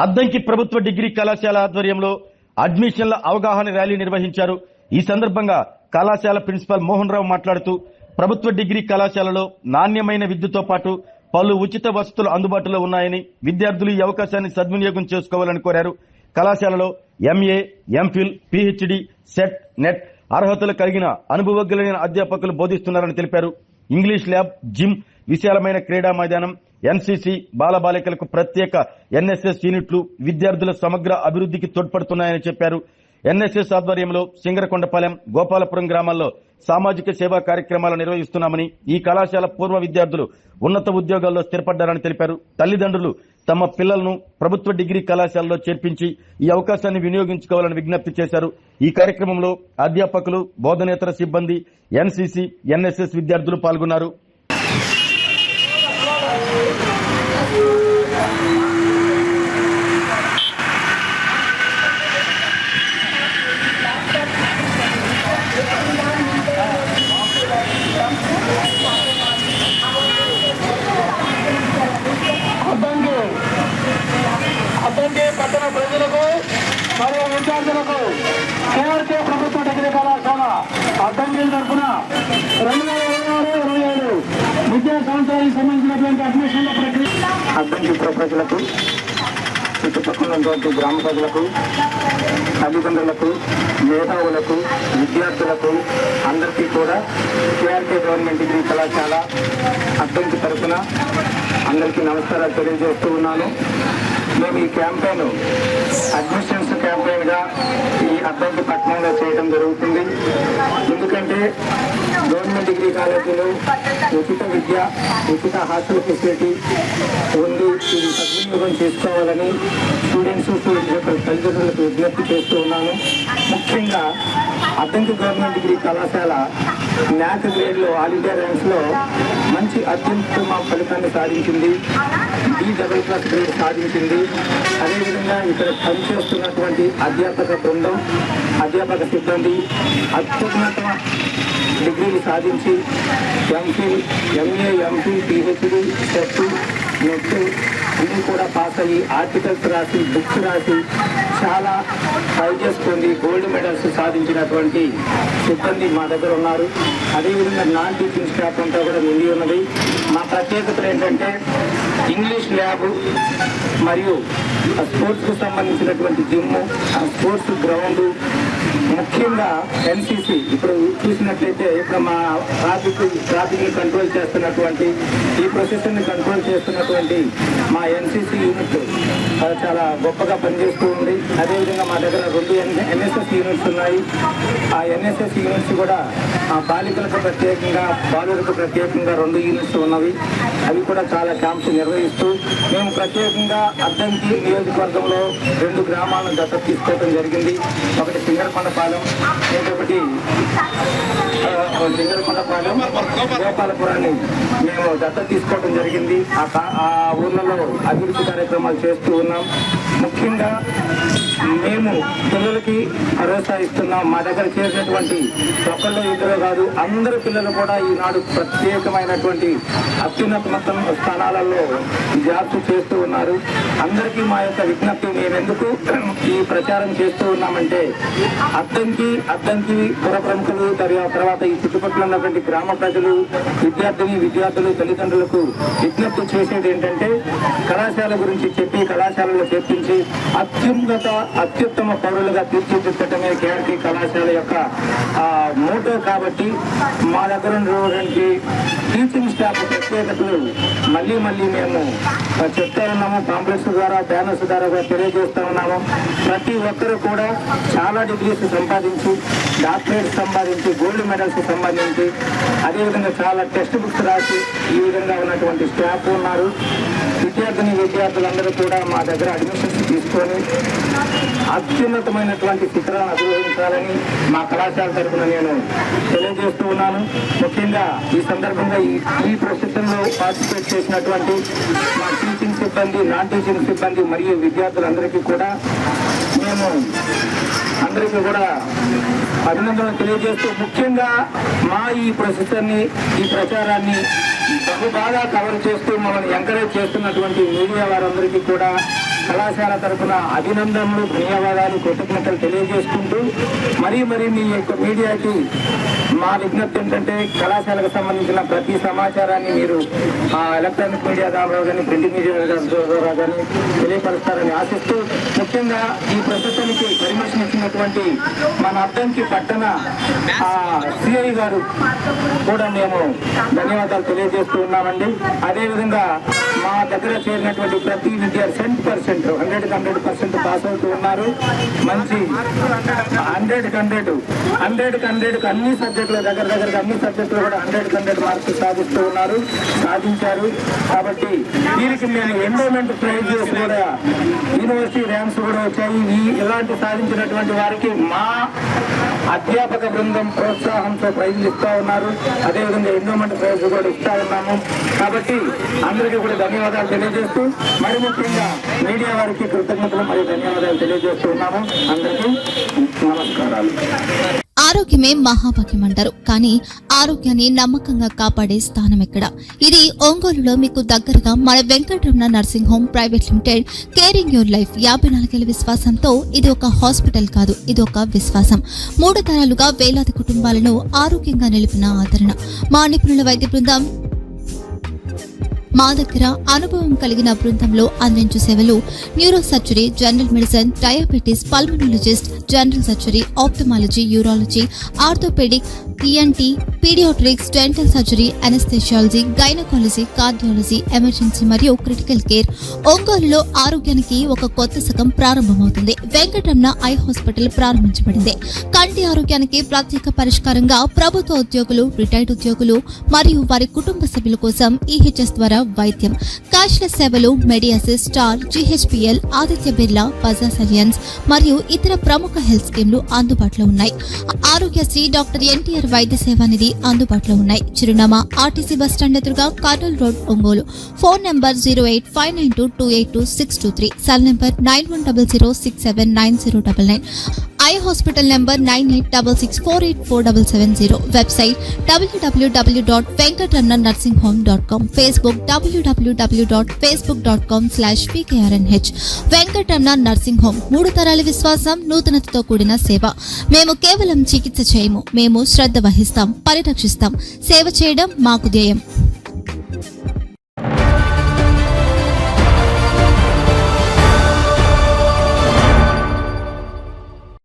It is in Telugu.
అద్దంకి ప్రభుత్వ డిగ్రీ కళాశాల ఆధ్వర్యంలో అడ్మిషన్ల అవగాహన ర్యాలీ నిర్వహించారు. ఈ సందర్భంగా కళాశాల ప్రిన్సిపాల్ మోహన్ రావు మాట్లాడుతూ ప్రభుత్వ డిగ్రీ కళాశాలలో నాణ్యమైన విద్యతో పాటు పలు ఉచిత వసతులు అందుబాటులో ఉన్నాయని, విద్యార్థులు ఈ అవకాశాన్ని సద్వినియోగం చేసుకోవాలని కోరారు. కళాశాలలో MA, MPhil, PhD, set, net అర్హతలు కలిగిన అనుభవజ్ఞులైన అధ్యాపకులు బోధిస్తున్నారని తెలిపారు. ఇంగ్లీష్ ల్యాబ్, జిమ్, విశాలమైన క్రీడా మైదానం, ఎన్సీసీ, బాలబాలికలకు ప్రత్యేక ఎన్ఎస్ఎస్ యూనిట్లు విద్యార్థుల సమగ్ర అభివృద్ధికి తోడ్పడుతున్నాయని చెప్పారు. ఎన్ఎస్ఎస్ ఆధ్వర్యంలో సింగరకొండపాలెం, గోపాలపురం గ్రామాల్లో సామాజిక సేవా కార్యక్రమాలు నిర్వహిస్తున్నామని, ఈ కళాశాల పూర్వ విద్యార్థులు ఉన్నత ఉద్యోగాల్లో స్థిరపడ్డారని తెలిపారు. తల్లిదండ్రులు తమ పిల్లలను ప్రభుత్వ డిగ్రీ కళాశాలలో చేర్పించి ఈ అవకాశాన్ని వినియోగించుకోవాలని విజ్ఞప్తి చేశారు. ఈ కార్యక్రమంలో అధ్యాపకులు, బోధనేతర సిబ్బంది, ఎన్సీసీ, ఎన్ఎస్ఎస్ విద్యార్థులు పాల్గొన్నారు. అద్దంకి పట్టణ ప్రజలకు మరియు విద్యార్థులకు కేఆర్కే ప్రభుత్వ డిగ్రీ కళాశాల అద్దంకి తరఫున 2026-27 విద్యా సంవత్సరానికి సంబంధించినటువంటి అడ్మిషన్ల ప్రక్రియ అద్దంకి ప్రజలకు, చుట్టుపక్కల ఉన్నటువంటి గ్రామ ప్రజలకు, తల్లిదండ్రులకు, మేధావులకు, విద్యార్థులకు అందరికీ కూడా కేఆర్కే గవర్నమెంట్ డిగ్రీ కళాశాల అద్దంకి తరఫున అందరికీ నమస్కారాలు తెలియజేస్తూ ఉన్నాను. మేము ఈ క్యాంపెయిన్ అడ్మిషన్స్ క్యాంపెయిన్ గా ఈ అద్దంకి పట్టణంలో చేయడం జరుగుతుంది. ఎందుకంటే గవర్నమెంట్ డిగ్రీ కాలేజీలో ఉచిత విద్య, ఉచిత హాస్టల్ ఫెసిలిటీ ఉంది. ఇది సద్వినియోగం చేసుకోవాలని స్టూడెంట్స్ యొక్క తల్లిదండ్రులకు విజ్ఞప్తి చేస్తూ ఉన్నాను. ముఖ్యంగా అద్దంకి గవర్నమెంట్ డిగ్రీ కళాశాల న్యాక్ గ్రేడ్లో ఆల్ ఇండియా ర్యాంక్స్ లో మంచి అత్యుత్తమ ఫలితాన్ని సాధించింది. B++ గ్రేడ్ సాధించింది. అదేవిధంగా ఇక్కడ పనిచేస్తున్నటువంటి అధ్యాపక బృందం, అధ్యాపక సిబ్బంది అత్యున్నత డిగ్రీలు సాధించి MPhil, MA, MPhil, PhD, set, net అన్ని కూడా పాస్ అయ్యి ఆర్టికల్స్ రాసి, బుక్స్ రాసి చాలా ప్రైజెస్ పొంది గోల్డ్ మెడల్స్ సాధించినటువంటి సిబ్బంది మా దగ్గర ఉన్నారు. అదేవిధంగా నాన్ టీచింగ్ స్టాఫ్ అంతా కూడా నిండి ఉన్నది. మా ప్రత్యేకతలు ఏంటంటే ఇంగ్లీష్ ల్యాబ్ మరియు స్పోర్ట్స్కు సంబంధించినటువంటి జిమ్, స్పోర్ట్స్ గ్రౌండ్, ముఖ్యంగా ఎన్సీసీ. ఇప్పుడు చూసినట్లయితే ఇప్పుడు మా ట్రాఫిక్ని కంట్రోల్ చేస్తున్నటువంటి, ఈ ప్రొసెస్ని కంట్రోల్ చేస్తున్నటువంటి మా ఎన్సీసీ యూనిట్ చాలా గొప్పగా పనిచేస్తూ ఉంది. అదేవిధంగా మా దగ్గర 2 ఎన్ఎస్ఎస్ యూనిట్స్ ఉన్నాయి. ఆ ఎన్ఎస్ఎస్ యూనిట్స్ కూడా బాలికలకు ప్రత్యేకంగా, బాలులకు ప్రత్యేకంగా 2 యూనిట్స్ ఉన్నవి. అవి కూడా చాలా క్యాంప్స్ నిర్వహిస్తూ మేము ప్రత్యేకంగా అద్దంకి నియోజకవర్గంలో 2 గ్రామాలను దత్తత తీసుకోవడం జరిగింది. ఒకటి సింగరకొండపాలెం, ఇంకొకటి సింగరకొండపాలెం, గోపాలపురాన్ని మేము దత్తత తీసుకోవడం జరిగింది. ఆ ఊర్లలో అభివృద్ధి కార్యక్రమాలు చేస్తూ ఉన్నాం. ముఖ్యంగా మేము పిల్లలకి భరోసా ఇస్తున్నాం. మా దగ్గర చేసినటువంటి ఒక్కళ్ళు ఇద్దరు కాదు, అందరు పిల్లలు కూడా ఈనాడు ప్రత్యేకమైనటువంటి అత్యున్నత స్థానాలలో జాబ్స్ చేస్తూ ఉన్నారు. అందరికీ మా యొక్క విజ్ఞప్తి, మేమెందుకు ఈ ప్రచారం చేస్తూ ఉన్నామంటే అద్దంకి పుర ప్రముఖులు, తర్వాత ఈ చుట్టుపక్కల ఉన్నటువంటి గ్రామ ప్రజలు, విద్యార్థులు, తల్లిదండ్రులకు విజ్ఞప్తి చేసేది ఏంటంటే కళాశాల గురించి చెప్పి కళాశాలలో చేర్పించి అత్యుత్తమ పౌరులుగా తీర్చిదిద్దటమే కేఆర్కే కళాశాల యొక్క మోటో. కాబట్టి మా దగ్గర ఉన్నటువంటి టీచింగ్ స్టాఫ్ ప్రత్యేకతలు మళ్ళీ మేము చెప్తా ఉన్నాము. పాంప్లెట్స్ ద్వారా, బ్యానర్స్ ద్వారా కూడా తెలియజేస్తా ఉన్నాము. ప్రతి ఒక్కరూ కూడా చాలా డిగ్రీస్ సంపాదించి, డాక్టరేట్ సంపాదించి, గోల్డ్ మెడల్స్ సంపాదించి, అదేవిధంగా చాలా టెక్స్ట్ బుక్స్ రాసి ఈ విధంగా ఉన్నటువంటి స్టాఫ్ ఉన్నారు. విద్యార్థులందరూ కూడా మా దగ్గర అడ్మిషన్స్ తీసుకొని అత్యున్నతమైనటువంటి శిఖరాలను అధిరోహించాలని మా కళాశాల తరఫున నేను తెలియజేస్తూ ఉన్నాను. ముఖ్యంగా ఈ సందర్భంగా ఈ ప్రొసెషన్లో పార్టిసిపేట్ చేసినటువంటి మా టీచింగ్ సిబ్బంది, నాన్ టీచింగ్ సిబ్బంది మరియు విద్యార్థులందరికీ కూడా మేము అందరికీ కూడా అభినందనలు తెలియజేస్తూ, ముఖ్యంగా మా ఈ ప్రచారాన్ని బాగా కవర్ చేస్తూ మమ్మల్ని ఎంకరేజ్ చేస్తున్నటువంటి మీడియా వారందరికీ కూడా కళాశాల తరఫున అభినందనలు, ధన్యవాదాలు, కృతజ్ఞతలు తెలియజేసుకుంటూ మరి మీ యొక్క మీడియాకి మా విజ్ఞప్తి ఏంటంటే కళాశాలకు సంబంధించిన ప్రతి సమాచారాన్ని మీరు ఎలక్ట్రానిక్ మీడియా ద్వారా కానీ ప్రింట్ మీడియా ద్వారా కానీ తెలియపరుస్తారని ఆశిస్తూ, ముఖ్యంగా ఈ ప్రస్తుతానికి పర్మిషన్ ఇచ్చినటువంటి మన అద్దంకి పట్టణ సిఐ గారు కూడా మేము ధన్యవాదాలు తెలియజేస్తూ ఉన్నామండి. అదేవిధంగా మా దగ్గర చేరినటువంటి ప్రతి విద్యార్థి 100% పాస్ అవుతూ ఉన్నారు. మంచి 100కు 100 అన్ని సబ్జెక్టులు దగ్గర అన్ని సబ్జెక్టులు కూడా 100 మార్కులు సాధించారు. కాబట్టి వీరికి మేము ఎండోమెంట్ ప్రైజెస్ కూడా, యూనివర్సిటీ ర్యాంక్స్ కూడా వచ్చాయి. ఇలాంటి సాధించినటువంటి వారికి మా అధ్యాపక బృందం ప్రోత్సాహంతో ప్రైజులు ఇస్తా ఉన్నారు. అదేవిధంగా ఎండోమెంట్ ప్రైజ్ కూడా ఇస్తా ఉన్నాము. కాబట్టి అందరికీ కూడా ధన్యవాదాలు తెలియజేస్తూ, మరి ముఖ్యంగా మీడియా వారికి కృతజ్ఞతలు మరియు ధన్యవాదాలు తెలియజేస్తూ ఉన్నాము. అందరికీ నమస్కారాలు. ఆరోగ్యమే మహాభాగ్యం అంటారు, కానీ ఆరోగ్యాన్ని నమ్మకంగా కాపాడే స్థానం ఎక్కడ? ఇది ఒంగోలులో మీకు దగ్గరగా మన Venkataramana nursing home private limited. Caring your life 54 ఏళ్ల విశ్వాసంతో ఇది ఒక హాస్పిటల్ కాదు, ఇది ఒక విశ్వాసం. 3 తరాలుగా వేలాది కుటుంబాలను ఆరోగ్యంగా నిలిపిన ఆదరణ. మా నిపుణుల వైద్య బృందం మా దగ్గర అనుభవం కలిగిన బృందంలో అందించే సేవలు: neuro surgery, general medicine, diabetes, pulmonologist, general surgery, ophthalmology, urology, orthopaedic, ENT, paediatrics, dental surgery, anaesthesiology, gynaecology, cardiology, emergency మరియు క్రిటికల్ కేర్. ఒంగోలులో ఆరోగ్యానికి ఒక కొత్త శకం ప్రారంభమవుతుంది. వెంకటరమణ ఐ హాస్పిటల్ ప్రారంభించబడింది. కంటి ఆరోగ్యానికి ప్రత్యేక పరిష్కారంగా ప్రభుత్వ ఉద్యోగులు, రిటైర్డ్ ఉద్యోగులు మరియు వారి కుటుంబ సభ్యుల కోసం EHS ద్వారా వైద్యం. క్యాష్లెస్ సేవలు Medi Assist, Star, GHPL, Aditya Birla, Bajaj Allianz మరియు ఇతర ప్రముఖ హెల్త్ స్కీమ్లు అందుబాటులో ఉన్నాయి. ఆరోగ్యశ్రీ, డాక్టర్ NTR వైద్య సేవానిధి అందుబాటులో ఉన్నాయి. చిరునామా RTC బస్టాండ్ ఎదురుగా, Kurnool road, Ongole. Phone number 08592282623, cell number 9100679099, eye hospital number 9866484770, website www.venkatramanarsinghome.com, Facebook www.facebook.com/VKRNH. Venkataramana nursing home, 3 తరాల విశ్వాసం, నూతనతతో కూడిన సేవ. మేము కేవలం చికిత్స చేయము, మేము శ్రద్ధ వహిస్తాం, పరిరక్షిస్తాం. సేవ చేయడం మాకు ధ్యేయం.